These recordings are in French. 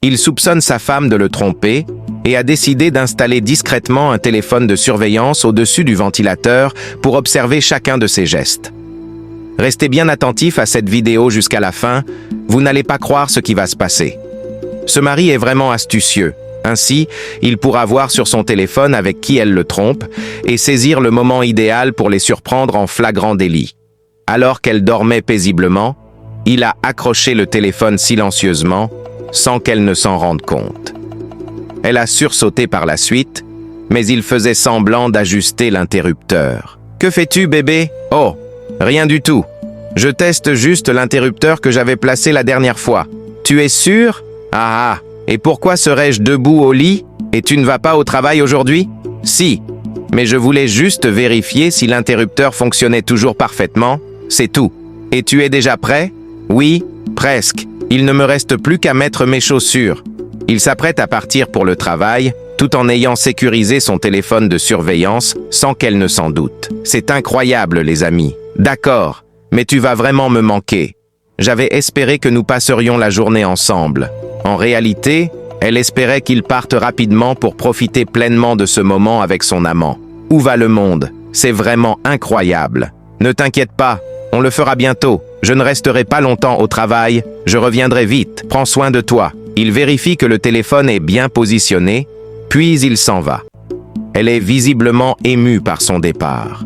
Il soupçonne sa femme de le tromper et a décidé d'installer discrètement un téléphone de surveillance au-dessus du ventilateur pour observer chacun de ses gestes. Restez bien attentifs à cette vidéo jusqu'à la fin, vous n'allez pas croire ce qui va se passer. Ce mari est vraiment astucieux. Ainsi, il pourra voir sur son téléphone avec qui elle le trompe et saisir le moment idéal pour les surprendre en flagrant délit. Alors qu'elle dormait paisiblement, il a accroché le téléphone silencieusement, sans qu'elle ne s'en rende compte. Elle a sursauté par la suite, mais il faisait semblant d'ajuster l'interrupteur. « Que fais-tu, bébé ?»« Oh, rien du tout. Je teste juste l'interrupteur que j'avais placé la dernière fois. Tu es sûr ? Ah, et pourquoi serais-je debout au lit ? Et tu ne vas pas au travail aujourd'hui ? Si, mais je voulais juste vérifier si l'interrupteur fonctionnait toujours parfaitement, c'est tout. Et tu es déjà prêt ? Oui, presque. Il ne me reste plus qu'à mettre mes chaussures. » Il s'apprête à partir pour le travail, tout en ayant sécurisé son téléphone de surveillance sans qu'elle ne s'en doute. C'est incroyable, les amis. D'accord, mais tu vas vraiment me manquer. J'avais espéré que nous passerions la journée ensemble. En réalité, elle espérait qu'il parte rapidement pour profiter pleinement de ce moment avec son amant. Où va le monde? C'est vraiment incroyable. Ne t'inquiète pas, on le fera bientôt. Je ne resterai pas longtemps au travail, je reviendrai vite. Prends soin de toi. Il vérifie que le téléphone est bien positionné, puis il s'en va. Elle est visiblement émue par son départ.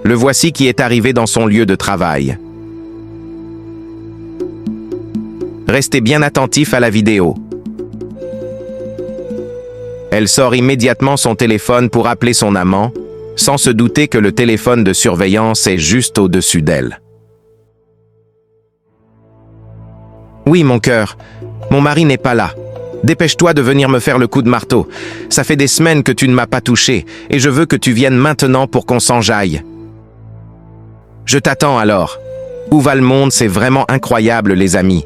Le voici qui est arrivé dans son lieu de travail. Restez bien attentifs à la vidéo. Elle sort immédiatement son téléphone pour appeler son amant, sans se douter que le téléphone de surveillance est juste au-dessus d'elle. Oui, mon cœur, mon mari n'est pas là. Dépêche-toi de venir me faire le coup de marteau. Ça fait des semaines que tu ne m'as pas touché, et je veux que tu viennes maintenant pour qu'on s'enjaille. Je t'attends alors. Où va le monde, c'est vraiment incroyable, les amis.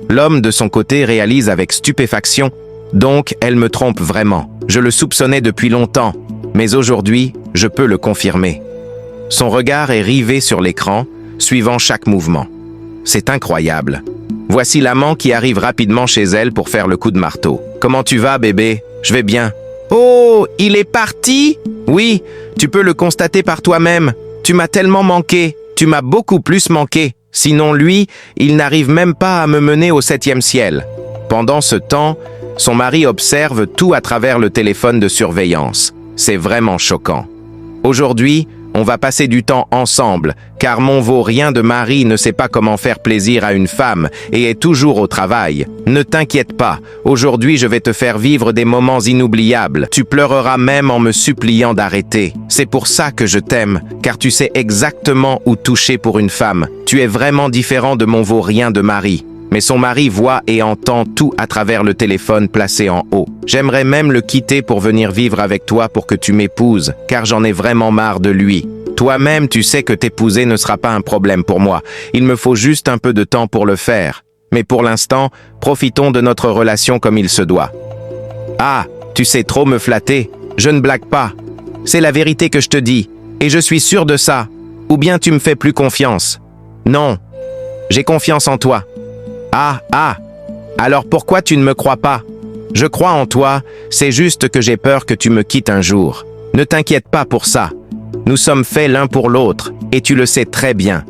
L'homme, de son côté, réalise avec stupéfaction. Donc, elle me trompe vraiment. Je le soupçonnais depuis longtemps, mais aujourd'hui, je peux le confirmer. Son regard est rivé sur l'écran, suivant chaque mouvement. C'est incroyable. Voici l'amant qui arrive rapidement chez elle pour faire le coup de marteau. « Comment tu vas, bébé ? Je vais bien. »« Oh, il est parti ? Oui, tu peux le constater par toi-même. Tu m'as tellement manqué. Tu m'as beaucoup plus manqué. Sinon, lui, il n'arrive même pas à me mener au 7e ciel. » Pendant ce temps, son mari observe tout à travers le téléphone de surveillance. C'est vraiment choquant. Aujourd'hui, on va passer du temps ensemble, car mon vaurien de mari ne sait pas comment faire plaisir à une femme et est toujours au travail. Ne t'inquiète pas, aujourd'hui je vais te faire vivre des moments inoubliables. Tu pleureras même en me suppliant d'arrêter. C'est pour ça que je t'aime, car tu sais exactement où toucher pour une femme. Tu es vraiment différent de mon vaurien de mari. Mais son mari voit et entend tout à travers le téléphone placé en haut. J'aimerais même le quitter pour venir vivre avec toi pour que tu m'épouses, car j'en ai vraiment marre de lui. Toi-même, tu sais que t'épouser ne sera pas un problème pour moi. Il me faut juste un peu de temps pour le faire. Mais pour l'instant, profitons de notre relation comme il se doit. Ah, tu sais trop me flatter. Je ne blague pas. C'est la vérité que je te dis. Et je suis sûr de ça. Ou bien tu me fais plus confiance. Non, j'ai confiance en toi. Ah, alors pourquoi tu ne me crois pas? Je crois en toi, c'est juste que j'ai peur que tu me quittes un jour. Ne t'inquiète pas pour ça. Nous sommes faits l'un pour l'autre, et tu le sais très bien.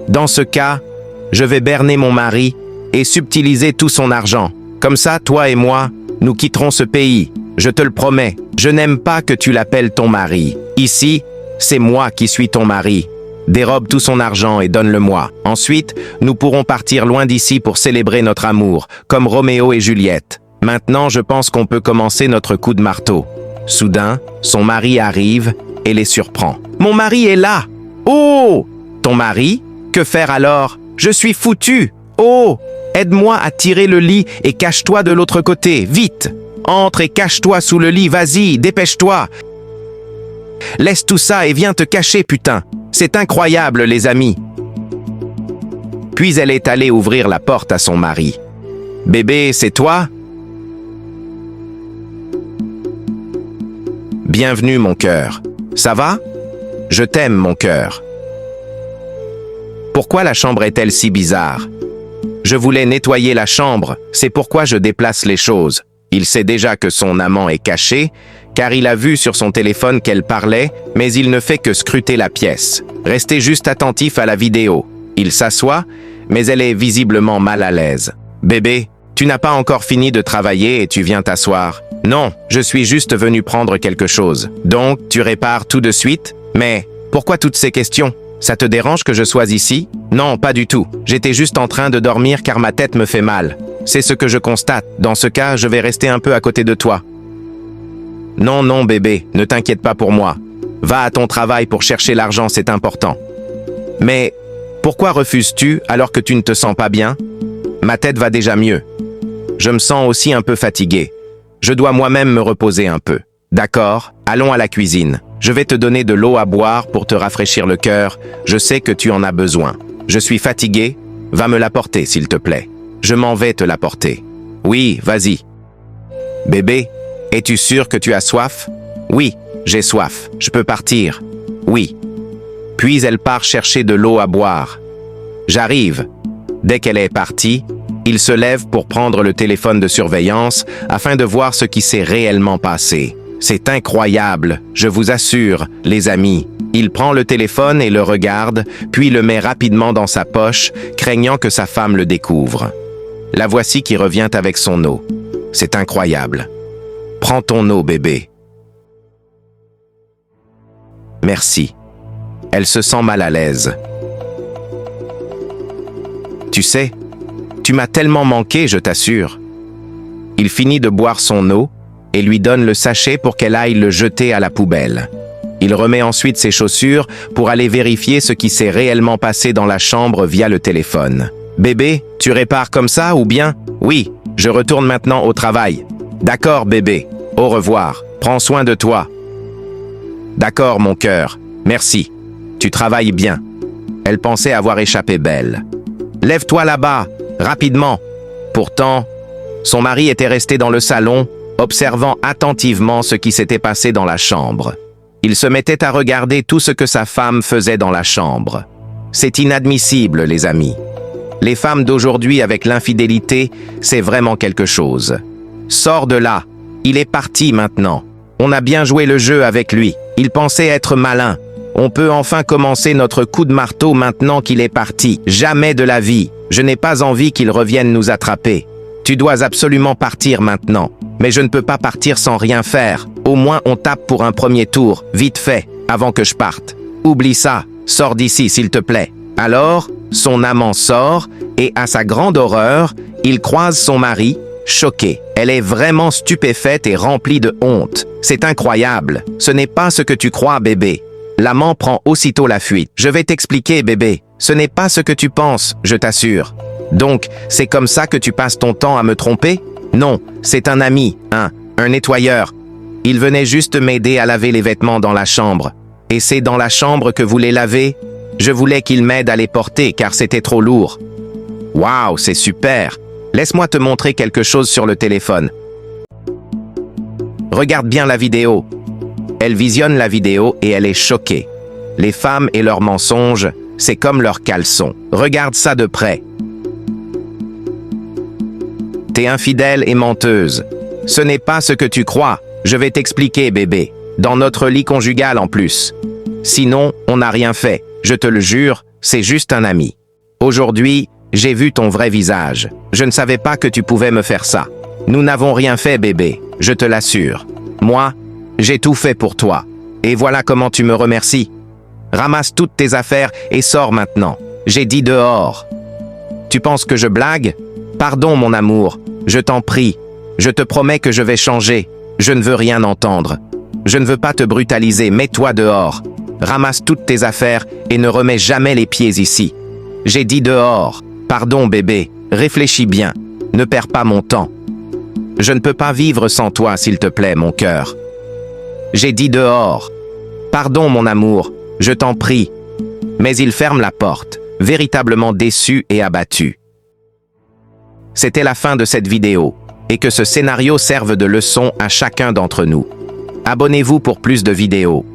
Dans ce cas, je vais berner mon mari et subtiliser tout son argent. Comme ça, toi et moi, nous quitterons ce pays. Je te le promets. Je n'aime pas que tu l'appelles ton mari. Ici, c'est moi qui suis ton mari. Dérobe tout son argent et donne-le-moi. Ensuite, nous pourrons partir loin d'ici pour célébrer notre amour, comme Roméo et Juliette. Maintenant, je pense qu'on peut commencer notre coup de marteau. Soudain, son mari arrive et les surprend. « Mon mari est là! Oh! Ton mari? Que faire alors? Je suis foutu! Oh! Aide-moi à tirer le lit et cache-toi de l'autre côté, vite! Entre et cache-toi sous le lit, vas-y, dépêche-toi! Laisse tout ça et viens te cacher, putain! C'est incroyable, les amis! » Puis elle est allée ouvrir la porte à son mari. « Bébé, c'est toi? » « Bienvenue, mon cœur. Ça va? Je t'aime, mon cœur. » Pourquoi la chambre est-elle si bizarre? Je voulais nettoyer la chambre, c'est pourquoi je déplace les choses. Il sait déjà que son amant est caché, car il a vu sur son téléphone qu'elle parlait, mais il ne fait que scruter la pièce. Restez juste attentif à la vidéo. Il s'assoit, mais elle est visiblement mal à l'aise. Bébé, tu n'as pas encore fini de travailler et tu viens t'asseoir. Non, je suis juste venu prendre quelque chose. Donc, tu répares tout de suite? Mais, pourquoi toutes ces questions? Ça te dérange que je sois ici? Non, pas du tout. J'étais juste en train de dormir car ma tête me fait mal. C'est ce que je constate. Dans ce cas, je vais rester un peu à côté de toi. Non, non, bébé, ne t'inquiète pas pour moi. Va à ton travail pour chercher l'argent, c'est important. Mais, pourquoi refuses-tu alors que tu ne te sens pas bien? Ma tête va déjà mieux. Je me sens aussi un peu fatigué. Je dois moi-même me reposer un peu. D'accord, allons à la cuisine. Je vais te donner de l'eau à boire pour te rafraîchir le cœur. Je sais que tu en as besoin. Je suis fatigué. Va me l'apporter, s'il te plaît. Je m'en vais te l'apporter. Oui, vas-y. Bébé, es-tu sûr que tu as soif? Oui, j'ai soif. Je peux partir. Oui. Puis elle part chercher de l'eau à boire. J'arrive. Dès qu'elle est partie, il se lève pour prendre le téléphone de surveillance afin de voir ce qui s'est réellement passé. C'est incroyable, je vous assure, les amis. Il prend le téléphone et le regarde, puis le met rapidement dans sa poche, craignant que sa femme le découvre. La voici qui revient avec son eau. C'est incroyable. Prends ton eau, bébé. Merci. Elle se sent mal à l'aise. Tu sais, tu m'as tellement manqué, je t'assure. Il finit de boire son eau et lui donne le sachet pour qu'elle aille le jeter à la poubelle. Il remet ensuite ses chaussures pour aller vérifier ce qui s'est réellement passé dans la chambre via le téléphone. Bébé, tu répares comme ça ou bien? Oui, je retourne maintenant au travail. D'accord, bébé. Au revoir. Prends soin de toi. D'accord, mon cœur. Merci. Tu travailles bien. Elle pensait avoir échappé belle. Lève-toi là-bas, rapidement. Pourtant, son mari était resté dans le salon, observant attentivement ce qui s'était passé dans la chambre. Il se mettait à regarder tout ce que sa femme faisait dans la chambre. C'est inadmissible, les amis. Les femmes d'aujourd'hui avec l'infidélité, c'est vraiment quelque chose. Sors de là. Il est parti maintenant. On a bien joué le jeu avec lui. Il pensait être malin. On peut enfin commencer notre coup de marteau maintenant qu'il est parti. Jamais de la vie. Je n'ai pas envie qu'il revienne nous attraper. Tu dois absolument partir maintenant. Mais je ne peux pas partir sans rien faire. Au moins on tape pour un premier tour, vite fait, avant que je parte. Oublie ça, sors d'ici s'il te plaît. Alors, son amant sort et à sa grande horreur, il croise son mari, choqué. Elle est vraiment stupéfaite et remplie de honte. C'est incroyable. Ce n'est pas ce que tu crois, bébé. L'amant prend aussitôt la fuite. Je vais t'expliquer, bébé. Ce n'est pas ce que tu penses, je t'assure. Donc, c'est comme ça que tu passes ton temps à me tromper? Non, c'est un ami, un nettoyeur. Il venait juste m'aider à laver les vêtements dans la chambre. Et c'est dans la chambre que vous les lavez? Je voulais qu'il m'aide à les porter car c'était trop lourd. Waouh, c'est super! Laisse-moi te montrer quelque chose sur le téléphone. Regarde bien la vidéo. Elle visionne la vidéo et elle est choquée. Les femmes et leurs mensonges, c'est comme leurs caleçons. Regarde ça de près. T'es infidèle et menteuse. Ce n'est pas ce que tu crois. Je vais t'expliquer, bébé. Dans notre lit conjugal en plus. Sinon, on n'a rien fait. Je te le jure, c'est juste un ami. Aujourd'hui, j'ai vu ton vrai visage. Je ne savais pas que tu pouvais me faire ça. Nous n'avons rien fait, bébé, je te l'assure. Moi, j'ai tout fait pour toi. Et voilà comment tu me remercies. Ramasse toutes tes affaires et sors maintenant. J'ai dit dehors. Tu penses que je blague? Pardon, mon amour. Je t'en prie. Je te promets que je vais changer. Je ne veux rien entendre. Je ne veux pas te brutaliser. Mets-toi dehors. Ramasse toutes tes affaires et ne remets jamais les pieds ici. J'ai dit dehors. Pardon, bébé. Réfléchis bien. Ne perds pas mon temps. Je ne peux pas vivre sans toi, s'il te plaît, mon cœur. J'ai dit dehors. Pardon, mon amour. Je t'en prie. Mais il ferme la porte, véritablement déçu et abattu. C'était la fin de cette vidéo, et que ce scénario serve de leçon à chacun d'entre nous. Abonnez-vous pour plus de vidéos.